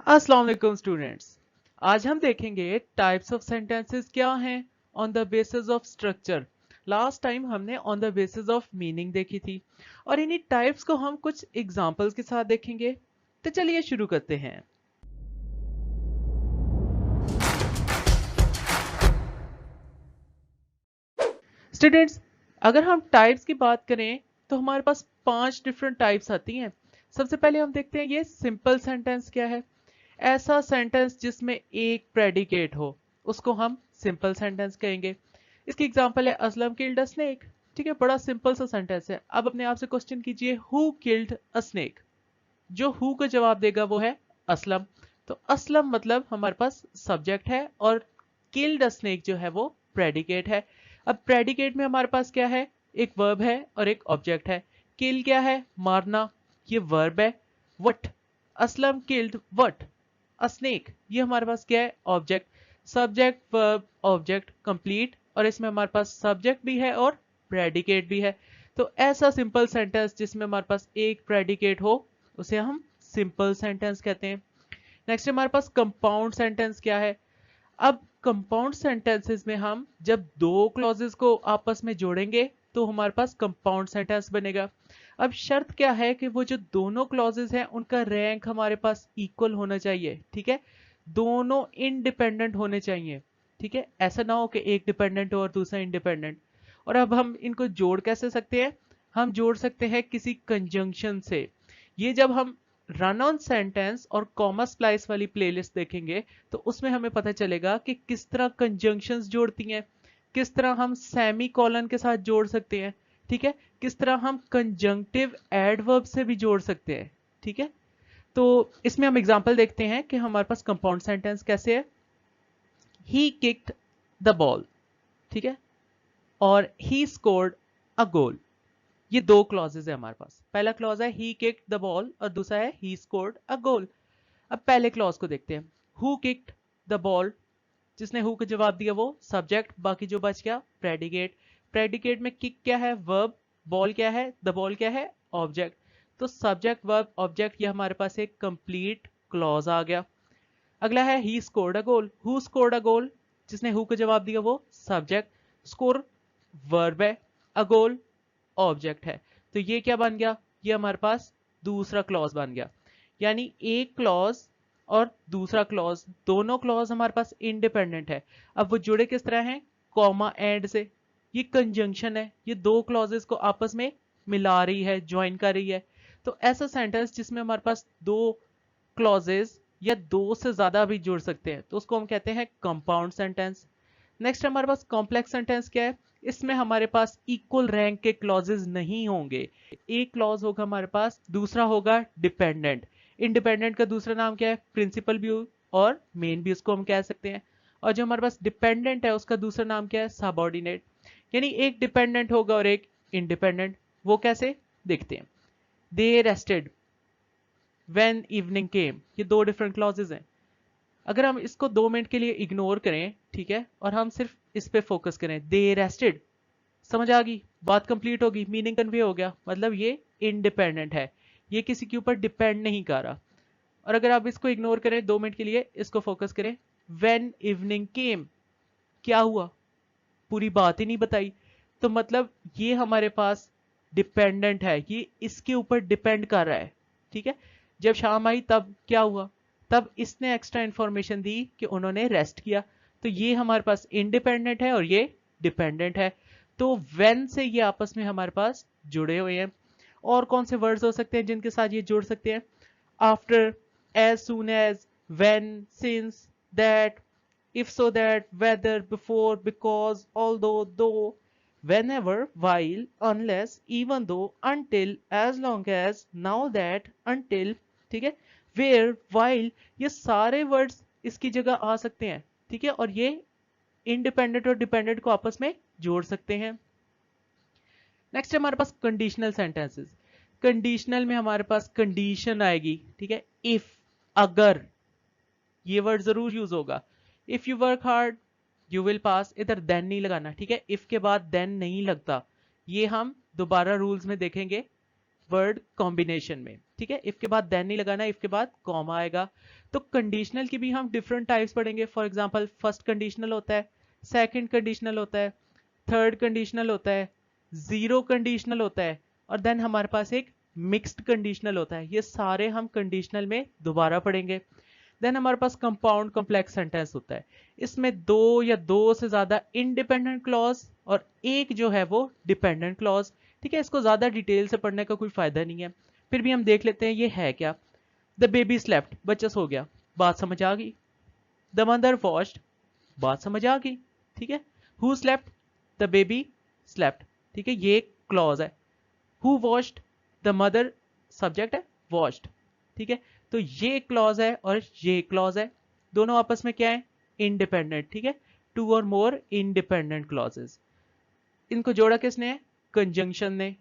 अस्सलाम वालेकुम स्टूडेंट्स। आज हम देखेंगे टाइप्स ऑफ सेंटेंसेस क्या हैं on the basis of structure. Last time हमने on the basis of meaning देखी थी और इन्हीं टाइप्स को हम कुछ एग्जांपल्स के साथ देखेंगे। तो चलिए शुरू करते हैं। स्टूडेंट्स, अगर हम टाइप्स की बात करें तो हमारे पास 5 डिफरेंट टाइप्स आती हैं। सबसे पहले हम देखते हैं ये सिंपल सेंटेंस क्या है। ऐसा सेंटेंस जिसमें एक प्रेडिकेट हो उसको हम सिंपल सेंटेंस कहेंगे। इसकी एग्जांपल है असलम किल्ड अ स्नेक। ठीक है, बड़ा सिंपल सा सेंटेंस है। अब अपने आप से क्वेश्चन कीजिए, हु किल्ड अ स्नेक। जो हु का जवाब देगा वो है असलम। तो असलम मतलब हमारे पास सब्जेक्ट है और किल्ड अ स्नेक जो है वो प्रेडिकेट है। अब प्रेडिकेट में हमारे पास क्या है, एक वर्ब है और एक ऑब्जेक्ट है। किल क्या है, मारना, ये वर्ब है। What, Aslam killed what a snake, ये हमारे पास क्या है, object. Subject verb object complete, और इसमें हमारे पास सब्जेक्ट भी है और प्रेडिकेट भी है। तो ऐसा सिंपल सेंटेंस जिसमें हमारे पास एक प्रेडिकेट हो उसे हम सिंपल सेंटेंस कहते हैं। नेक्स्ट हमारे पास कंपाउंड सेंटेंस क्या है। अब कंपाउंड सेंटेंसेस में हम जब दो क्लॉजेस को आपस में जोड़ेंगे तो हमारे पास कंपाउंड सेंटेंस बनेगा। अब शर्त क्या है कि वो जो दोनों क्लॉजेस हैं उनका रैंक हमारे पास इक्वल होना चाहिए। ठीक है, दोनों इंडिपेंडेंट होने चाहिए। ठीक है, ऐसा ना हो कि एक डिपेंडेंट हो और दूसरा इंडिपेंडेंट। और अब हम इनको जोड़ कैसे सकते हैं, हम जोड़ सकते हैं किसी कंजंक्शन से। ये जब हम रन ऑन सेंटेंस और कॉमा स्प्लाइस वाली प्लेलिस्ट देखेंगे तो उसमें हमें पता चलेगा कि किस तरह कंजंक्शंस जोड़ती हैं, किस तरह हम सेमी कॉलन के साथ जोड़ सकते हैं। ठीक है, किस तरह हम कंजंक्टिव एडवर्ब से भी जोड़ सकते हैं। ठीक है, तो इसमें हम एग्जांपल देखते हैं कि हमारे पास कंपाउंड सेंटेंस कैसे है। ही किक्ड द बॉल, ठीक है, और ही स्कोर्ड अ गोल। ये दो क्लॉजेज है हमारे पास। पहला क्लॉज है ही किक्ड द बॉल और दूसरा है ही स्कोर्ड अ गोल। अब पहले क्लॉज को देखते हैं। हु किक्ड द बॉल, जिसने हु का जवाब दिया वो सब्जेक्ट, बाकी जो बच गया प्रेडिकेट। प्रेडिकेट में किक क्या है, वर्ब, बॉल क्या है, द बॉल क्या है, ऑब्जेक्ट। तो सब्जेक्ट वर्ब ऑब्जेक्ट, ये हमारे पास एक कंप्लीट क्लॉज आ गया। अगला है he scored a goal. Who scored a goal, जिसने हु का जवाब दिया वो सब्जेक्ट, स्कोर वर्ब है, अ गोल ऑब्जेक्ट है। तो ये क्या बन गया, ये हमारे पास दूसरा क्लॉज बन गया। यानी एक क्लॉज और दूसरा क्लॉज, दोनों क्लॉज हमारे पास इंडिपेंडेंट है। अब वो जुड़े किस तरह हैं, कॉमा एंड से। ये कंजंक्शन है, ये दो क्लॉजेस को आपस में मिला रही है, ज्वाइन कर रही है। तो ऐसा सेंटेंस जिसमें हमारे पास दो क्लॉजेस या दो से ज्यादा भी जुड़ सकते हैं तो उसको हम कहते हैं कंपाउंड सेंटेंस। नेक्स्ट हमारे पास कॉम्प्लेक्स सेंटेंस क्या है। इसमें हमारे पास इक्वल रैंक के क्लॉजेस नहीं होंगे। एक क्लॉज होगा हमारे पास, दूसरा होगा डिपेंडेंट। इंडिपेंडेंट का दूसरा नाम क्या है, प्रिंसिपल भी और मेन भी उसको हम कह सकते हैं। और जो हमारे पास डिपेंडेंट है उसका दूसरा नाम क्या है, सबऑर्डिनेट। यानी एक डिपेंडेंट होगा और एक इंडिपेंडेंट। वो कैसे, देखते हैं। दे रेस्टेड व्हेन इवनिंग केम, ये दो डिफरेंट क्लॉजेस हैं। अगर हम इसको 2 मिनट के लिए इग्नोर करें, ठीक है, और हम सिर्फ इस पे फोकस करें, दे रेस्टेड, समझ आ गई, बात कंप्लीट होगी, मीनिंग कन्वे हो गया, मतलब ये इंडिपेंडेंट है, ये किसी के ऊपर डिपेंड नहीं कर रहा। और अगर आप इसको इग्नोर करें 2 मिनट के लिए, इसको फोकस करें, व्हेन इवनिंग केम, क्या हुआ, पूरी बात ही नहीं बताई। तो मतलब ये हमारे पास डिपेंडेंट है, ये इसके ऊपर डिपेंड कर रहा है। ठीक है, जब शाम आई तब क्या हुआ, तब इसने एक्स्ट्रा इंफॉर्मेशन दी कि उन्होंने रेस्ट किया। तो ये हमारे पास इंडिपेंडेंट है और ये डिपेंडेंट है। तो व्हेन से ये आपस में हमारे पास जुड़े हुए हैं। और कौन से वर्ड्स हो सकते हैं जिनके साथ ये जुड़ सकते हैं, after, as soon as, when, since, that, if, so that, whether, before, because, although, though, whenever, while, unless, even though, until, as long as, now that, until, ठीक है, where, while, ये सारे वर्ड्स इसकी जगह आ सकते हैं। ठीक है, और ये इंडिपेंडेंट और डिपेंडेंट को आपस में जोड़ सकते हैं। नेक्स्ट हमारे पास कंडीशनल सेंटेंसेस। कंडीशनल में हमारे पास कंडीशन आएगी। ठीक है, इफ, अगर, ये वर्ड जरूर यूज होगा। If you work hard you will pass, इधर देन नहीं लगाना। ठीक है, इफ के बाद देन नहीं लगता, ये हम दोबारा रूल्स में देखेंगे। वर्ड कॉम्बिनेशन में, ठीक है। इफ के बाद देन नहीं लगाना, इफ के बाद कॉमा आएगा। तो कंडीशनल की भी हम डिफरेंट टाइप्स पढ़ेंगे। फॉर एग्जांपल फर्स्ट कंडीशनल होता है, सेकंड कंडीशनल होता है, थर्ड कंडीशनल होता है, जीरो कंडीशनल होता है, और देन हमारे पास एक मिक्स्ड कंडीशनल होता है। ये सारे हम कंडीशनल में दोबारा पढ़ेंगे। देन हमारे पास कंपाउंड कॉम्प्लेक्स सेंटेंस होता है। इसमें दो या दो से ज्यादा इंडिपेंडेंट क्लॉज और एक जो है वो डिपेंडेंट क्लॉज, ठीक है। इसको ज्यादा डिटेल से पढ़ने का कोई फायदा नहीं है, फिर भी हम देख लेते हैं ये है क्या। द बेबी स्लेप्ट, बच्चा सो गया, बात समझ आ गई। द मदर वॉश्ड, बात समझ आ गई, ठीक है। Who slept, the baby slept, ठीक है, ये क्लॉज है। Who washed, the mother subject है, वॉश्ड, ठीक है। तो ये क्लॉज है और ये क्लॉज है, दोनों आपस में क्या है, इंडिपेंडेंट, ठीक है। टू और मोर इंडिपेंडेंट क्लॉजेस, इनको जोड़ा किसने है, कंजंक्शन ने,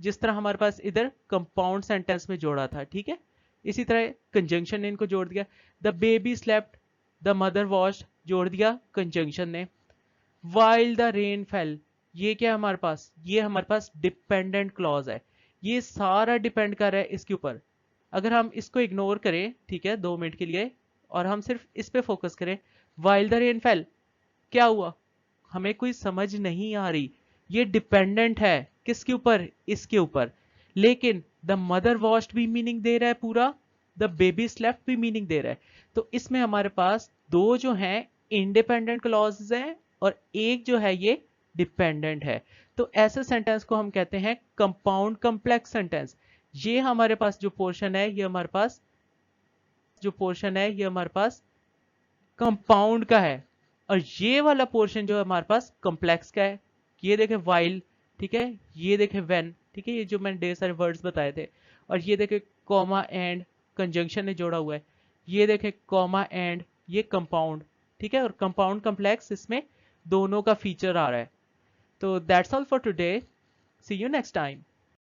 जिस तरह हमारे पास इधर कंपाउंड सेंटेंस में जोड़ा था, ठीक है। इसी तरह कंजंक्शन ने इनको जोड़ दिया। The baby slept, the mother washed, जोड़ दिया कंजंक्शन ने। वाइल द रेन फेल, ये क्या है हमारे पास, ये हमारे पास डिपेंडेंट क्लॉज है। ये सारा डिपेंड कर रहा है इसके ऊपर। अगर हम इसको इग्नोर करें, ठीक है, 2 मिनट के लिए, और हम सिर्फ इस पे फोकस करें, वाइल द रेन फेल, क्या हुआ, हमें कोई समझ नहीं आ रही। ये डिपेंडेंट है किसके ऊपर, इसके ऊपर। लेकिन द मदर वॉश्ड भी मीनिंग दे रहा है पूरा, द बेबी स्लेप्ट भी मीनिंग दे रहा है। तो इसमें हमारे पास दो जो हैं इंडिपेंडेंट क्लॉजेस हैं और एक जो है ये डिपेंडेंट है। तो ऐसे सेंटेंस को हम कहते हैं कंपाउंड कॉम्प्लेक्स सेंटेंस। ये हमारे पास जो पोर्शन है, ये हमारे पास जो पोर्शन है, ये हमारे पास कंपाउंड का है, और ये वाला पोर्शन जो है हमारे पास कॉम्प्लेक्स का है। ये देखें वाइल, ठीक है, ये देखें व्हेन, ठीक है, ये जो मैंने ढेर सारे वर्ड्स बताए थे। और ये देखें कॉमा एंड, कंजंक्शन ने जोड़ा हुआ है। ये देखें कॉमा एंड, ये कंपाउंड, ठीक है, और कंपाउंड कॉम्प्लेक्स, इसमें दोनों का फीचर आ रहा है। तो that's all for today, see you next time.